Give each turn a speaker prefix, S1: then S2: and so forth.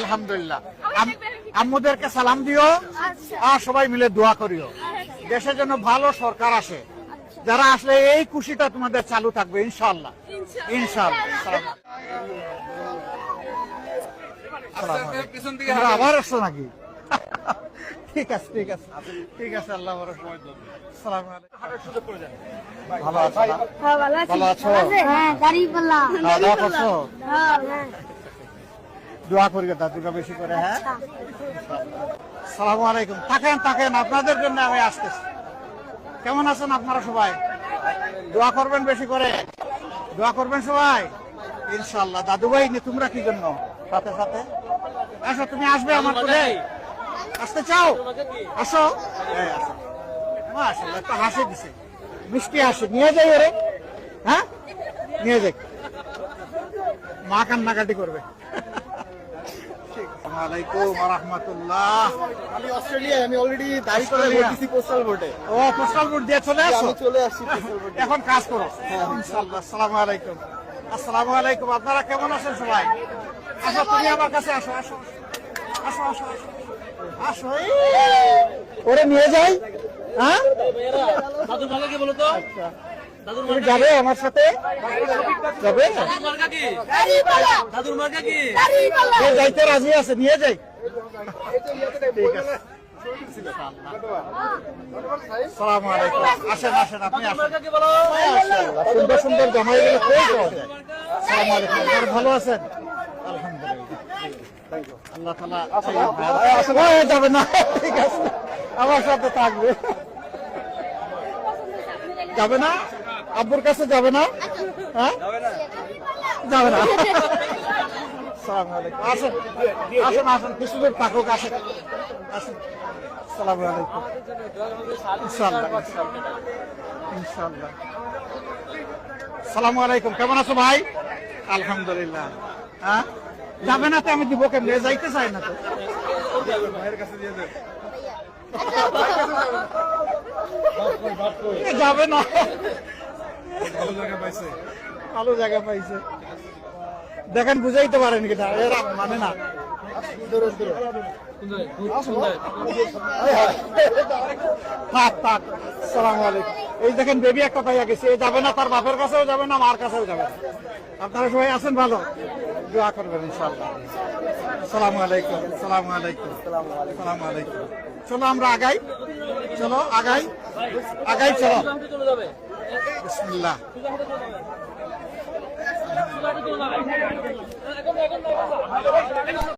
S1: আলহামদুলিল্লাহ। আম্মুদেরকে সালাম দিও আর সবাই মিলে দোয়া করিও, দেশের জন্য ভালো সরকার আসে, যারা আসলে এই খুশিটা তোমাদের চালু থাকবে ইনশাআল্লাহ ইনশাআল্লাহ। আবার আসছো নাকি? ঠিক আছে ঠিক আছে ঠিক আছে, আল্লাহ ভরসা। আসসালামু আলাইকুম। ভালো আছো? ভালো আছো? খাওয়া দাওয়া করছো? দোয়া করি দাদুকে বেশি করে। হ্যাঁ, আসসালামু আলাইকুম। থাকেন থাকেন, আপনাদের জন্য আমি আসতেছি। কেমন আছেন আপনারা সবাই? দোয়া করবেন বেশি করে, দোয়া করবেন সবাই ইনশাআল্লাহ। দাদু ভাই তোমরা কি জন্য সাথে সাথে আসো, তুমি আসবে আমার কোলে? আসতে চাও? আসো। মাশাআল্লাহ, একটা হাসি দিছে, মিষ্টি হাসি। নিয়ে যাই ওরে, হ্যাঁ নিয়ে যাই, মা কান্নাকাটি করবে। আসসালামু আলাইকুম ওয়া রাহমাতুল্লাহ।
S2: আমি অস্ট্রেলিয়ায়, আমি অলরেডি দাঁড়িয়ে করে বলতেছি পোস্টাল ভোটে।
S1: ও পোস্টাল ভোট দিয়ে চলে আসো?
S2: আমি চলে আসছি পোস্টাল ভোটে।
S1: এখন কাজ করো ইনশাআল্লাহ। আসসালামু আলাইকুম। আসসালামু আলাইকুম। আপনারা কেমন আছেন সবাই? আসো, তুমি আমার কাছে আসো আসো আসো আসো আসো আসো। ওরে নিয়ে যাই। হ্যাঁ,
S3: দাদুর মার্কা কি বলো তো?
S1: আচ্ছা,
S3: দাদুর
S1: তুমি যাবে আমার সাথে? যাবে?
S3: মার্কা কি? দাদুর মার্কা কি?
S1: ও যাইতে রাজি আছে, নিয়ে যাই। ঠিক আছে। আসসালামু আলাইকুম। আসেন আসেন, আপনি আসেন।
S3: মার্কা কি বলো?
S1: মাশাআল্লাহ, সুন্দর সুন্দর জামাইগুলো কই পাওয়া যায়? আসসালামু আলাইকুম। আপনারা ভালো আছেন? আলহামদুলিল্লাহ। আল্লাহ তাআলা যাবে না, ঠিক আছে, আমার সাথে থাকবে। যাবে না? আব্বুর কাছে যাবে না? হ্যাঁ, যাবে না। আসসালামু আলাইকুম। আসেন আসেন আসেন, কিছু দূর থাকুক, আসেন আসেন। আসসালামু আলাইকুম। ইনশাআল্লাহ ইনশাআল্লাহ। আসসালামু আলাইকুম। কেমন আছো ভাই? আলহামদুলিল্লাহ। হ্যাঁ, যাবে না তো আমি দিব কেমনে? যাইতে চাই না তো। ভাইয়ের কাছে দিয়ে দেন। যাবে না, ভালো জায়গা পাইছে, ভালো জায়গা পাইছে। দেখেন বুঝাইতে পারেন কিনা, এরা মানে না। থাক থাক। আসসালামু আলাইকুম। এই দেখেন বেবি একটা পাইয়া গেছে, যাবে না, তার বাপের কাছেও যাবে না, মার কাছেও যাবে না। আপনারা সবাই আছেন ভালো, দোয়া করবেন ইনশাআল্লাহ। আসসালামু আলাইকুম। আসসালামু আলাইকুম। আসসালামু আলাইকুম। চলো আমরা আগাই, চলো আগাই আগাই, চলো। বিসমিল্লাহ।